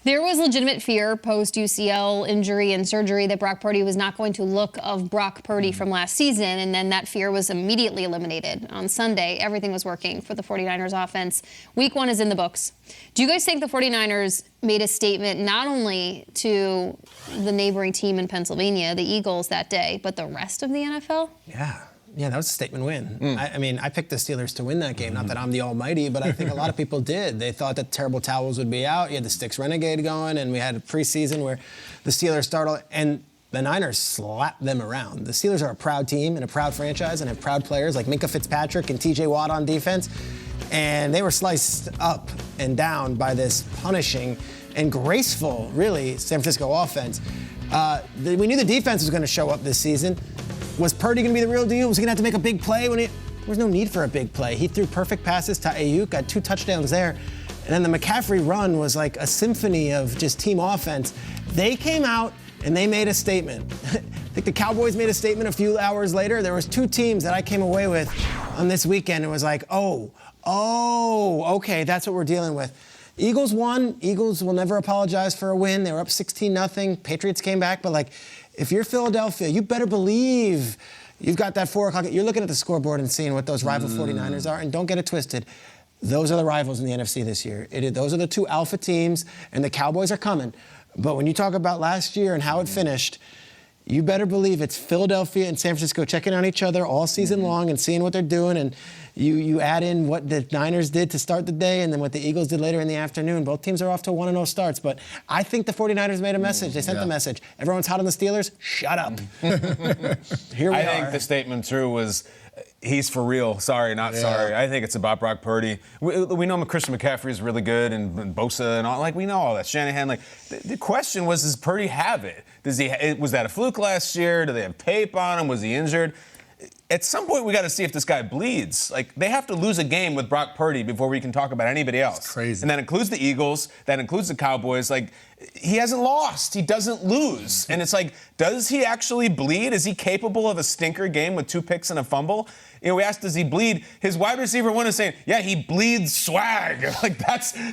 There was legitimate fear post-UCL injury and surgery that Brock Purdy was not going to look of Brock Purdy from last season, and then that fear was immediately eliminated. On Sunday, everything was working for the 49ers offense. Week 1 is in the books. Do you guys think the 49ers made a statement not only to the neighboring team in Pennsylvania, the Eagles, that day, but the rest of the NFL? Yeah, that was a statement win. I mean, I picked the Steelers to win that game. Not that I'm the almighty, but I think a lot of people did. They thought that Terrible Towels would be out. You had the Sticks Renegade going, and we had a preseason where the Steelers started, and the Niners slapped them around. The Steelers are a proud team and a proud franchise and have proud players like Minka Fitzpatrick and T.J. Watt on defense, and they were sliced up and down by this punishing and graceful, really, San Francisco offense. We knew the defense was going to show up this season. Was Purdy going to be the real deal? Was he going to have to make a big play? There was no need for a big play. He threw perfect passes to Ayuk, got 2 touchdowns there. And then the McCaffrey run was like a symphony of just team offense. They came out and they made a statement. I think the Cowboys made a statement a few hours later. There was 2 teams that I came away with on this weekend. It was like, okay, that's what we're dealing with. Eagles won. Eagles will never apologize for a win. They were up 16-0. Patriots came back, but if you're Philadelphia, you better believe you've got that 4 o'clock. You're looking at the scoreboard and seeing what those rival 49ers are, and don't get it twisted. Those are the rivals in the NFC this year. Those are the 2 alpha teams, and the Cowboys are coming. But when you talk about last year and how it finished, you better believe it's Philadelphia and San Francisco checking on each other all season long and seeing what they're doing. And you add in what the Niners did to start the day and then what the Eagles did later in the afternoon. Both teams are off to 1-0 starts. But I think the 49ers made a message. They sent the message. Everyone's hot on the Steelers. Shut up. Here we are. I think the statement, Drew, was he's for real. Sorry, not sorry. I think it's about Brock Purdy. We know Christian McCaffrey is really good and Bosa and all. We know all that. Shanahan. The question was, does Purdy have it? Was that a fluke last year? Do they have tape on him? Was he injured? At some point, we got to see if this guy bleeds. They have to lose a game with Brock Purdy before we can talk about anybody else. It's crazy. And that includes the Eagles. That includes the Cowboys. He hasn't lost. He doesn't lose. And it's does he actually bleed? Is he capable of a stinker game with 2 picks and a fumble? We asked, does he bleed? His wide receiver one is saying, yeah, he bleeds swag.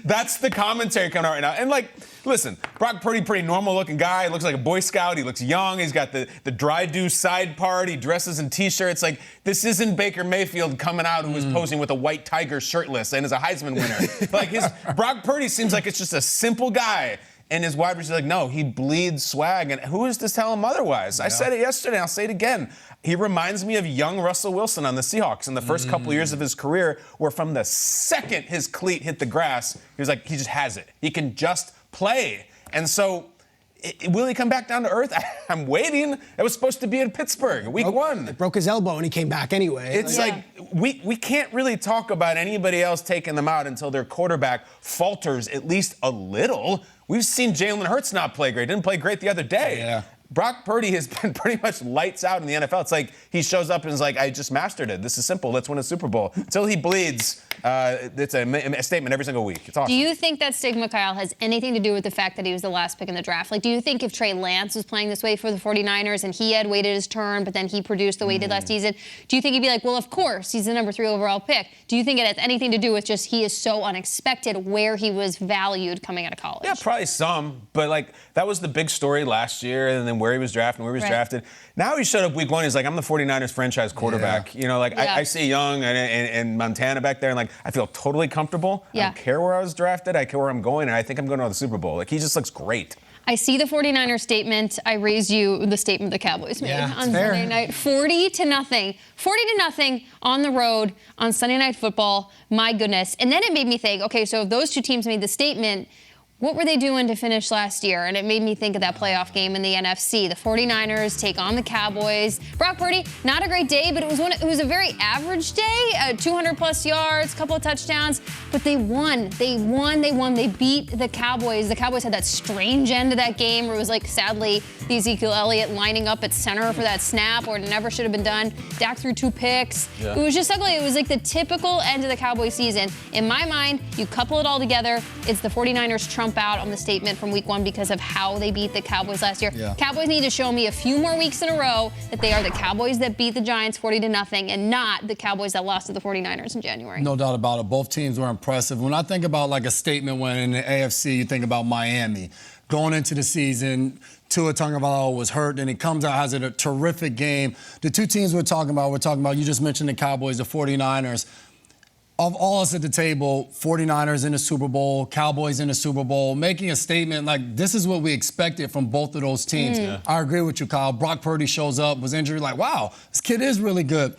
That's the commentary coming out right now. And listen, Brock Purdy, pretty normal looking guy. He looks like a Boy Scout. He looks young. He's got the dry do side part. He dresses in T-shirts. This isn't Baker Mayfield coming out who is posing with a white tiger shirtless and is a Heisman winner. Brock Purdy seems like it's just a simple guy. And his wide receiver no, he bleeds swag. And who is to tell him otherwise? I said it yesterday. I'll say it again. He reminds me of young Russell Wilson on the Seahawks in the first couple of years of his career, where from the second his cleat hit the grass, he was he just has it. He can just play. And so, will he come back down to earth? I'm waiting. It was supposed to be in Pittsburgh, week 1. It broke his elbow and he came back anyway. It's we can't really talk about anybody else taking them out until their quarterback falters at least a little. We've seen Jalen Hurts not play great. Didn't play great the other day. Yeah. Brock Purdy has been pretty much lights out in the NFL. It's he shows up and is I just mastered it. This is simple. Let's win a Super Bowl. Until he bleeds, it's a statement every single week. It's awesome. Do you think that stigma, Kyle, has anything to do with the fact that he was the last pick in the draft? Do you think if Trey Lance was playing this way for the 49ers and he had waited his turn, but then he produced the way he did last season, do you think he'd be well, of course, he's the number 3 overall pick? Do you think it has anything to do with just he is so unexpected where he was valued coming out of college? Yeah, probably some. But, that was the big story last year, and then where he was drafted and where he was drafted. Now he showed up week 1. He's I'm the 49ers franchise quarterback. Yeah. I see Young and Montana back there, and I feel totally comfortable. I don't care where I was drafted. I care where I'm going, and I think I'm going to the Super Bowl. He just looks great. I see the 49ers statement. I raised you the statement the Cowboys made on Sunday night. 40-0. 40-0 on the road on Sunday Night Football. My goodness. And then it made me think, okay, so if those 2 teams made the statement, what were they doing to finish last year? And it made me think of that playoff game in the NFC. The 49ers take on the Cowboys. Brock Purdy, not a great day, but it was a very average day. 200-plus yards, couple of touchdowns. But they won. They beat the Cowboys. The Cowboys had that strange end of that game where it was sadly, the Ezekiel Elliott lining up at center for that snap where it never should have been done. Dak threw 2 picks. Yeah. It was just ugly. It was the typical end of the Cowboys season. In my mind, you couple it all together, it's the 49ers trump out on the statement from week 1 because of how they beat the Cowboys last year. Yeah. Cowboys need to show me a few more weeks in a row that they are the Cowboys that beat the Giants 40-0 and not the Cowboys that lost to the 49ers in January. No doubt about it. Both teams were impressive. When I think about like a statement win in the AFC, you think about Miami. Going into the season, Tua Tagovailoa was hurt, and he comes out, has a terrific game. The two teams we're talking about, you just mentioned the Cowboys, the 49ers. Of all us at the table, 49ers in the Super Bowl, Cowboys in the Super Bowl, making a statement like this is what we expected from both of those teams. Yeah. I agree with you, Kyle. Brock Purdy shows up, was injured, like, wow, this kid is really good.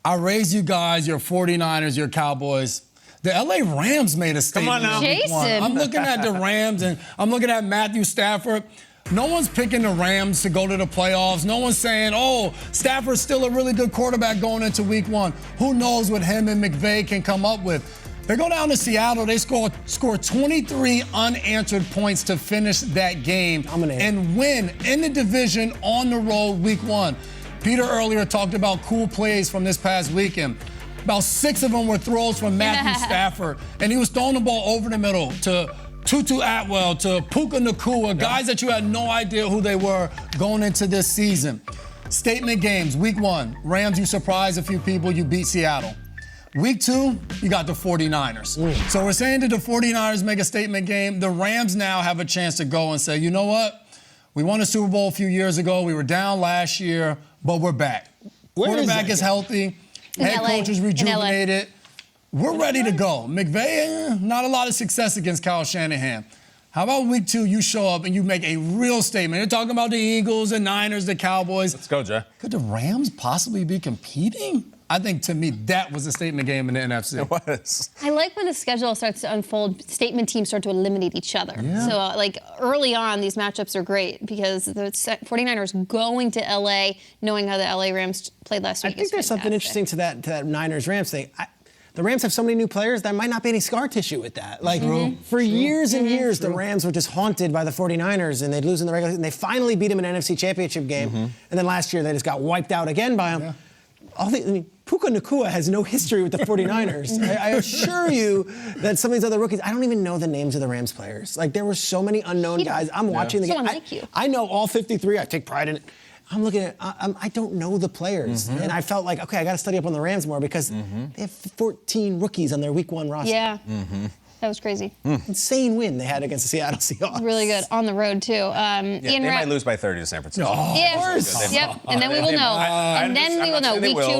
I raise you guys, your 49ers, your Cowboys. The LA Rams made a statement. Come on now. Jason. I'm looking at the Rams, and I'm looking at Matthew Stafford. No one's picking the Rams to go to the playoffs. No one's saying, oh, Stafford's still a really good quarterback going into week 1. Who knows what him and McVay can come up with. They go down to Seattle. They score 23 unanswered points to finish that game and win in the division on the road week 1. Peter earlier talked about cool plays from this past weekend. About 6 of them were throws from Matthew Stafford, and he was throwing the ball over the middle to Tutu Atwell, to Puka Nacua, guys that you had no idea who they were going into this season. Statement games, week 1, Rams, you surprised a few people, you beat Seattle. Week 2, you got the 49ers. So we're saying that the 49ers make a statement game. The Rams now have a chance to go and say, you know what? We won a Super Bowl a few years ago. We were down last year, but we're back. Quarterback is healthy. Head coach is rejuvenated. We're ready to go. McVay, not a lot of success against Kyle Shanahan. How about week 2, you show up and you make a real statement? You're talking about the Eagles, the Niners, the Cowboys. Let's go, Jay. Could the Rams possibly be competing? I think, to me, that was a statement game in the NFC. It was. I like when the schedule starts to unfold, statement teams start to eliminate each other. Yeah. So, like, early on, these matchups are great because the 49ers going to L.A., knowing how the L.A. Rams played last week. I think there's something interesting to that Niners-Rams thing. The Rams have so many new players, there might not be any scar tissue with that. Like, for years and years, the Rams were just haunted by the 49ers, and they'd lose in the regular season. They finally beat them in an NFC Championship game, and then last year they just got wiped out again by them. Yeah. Puka Nacua has no history with the 49ers. I assure you that some of these other rookies, I don't even know the names of the Rams players. Like, there were so many unknown guys. I'm watching the game. I know all 53. I take pride in it. I'm looking at I don't know the players. And I felt like, okay, I got to study up on the Rams more because they have 14 rookies on their week 1 roster. Yeah. That was crazy. Insane win they had against the Seattle Seahawks. Really good. On the road, too. They might lose by 30 to San Francisco. Yeah. Yep. And then we will know. And then we will know. Week 2.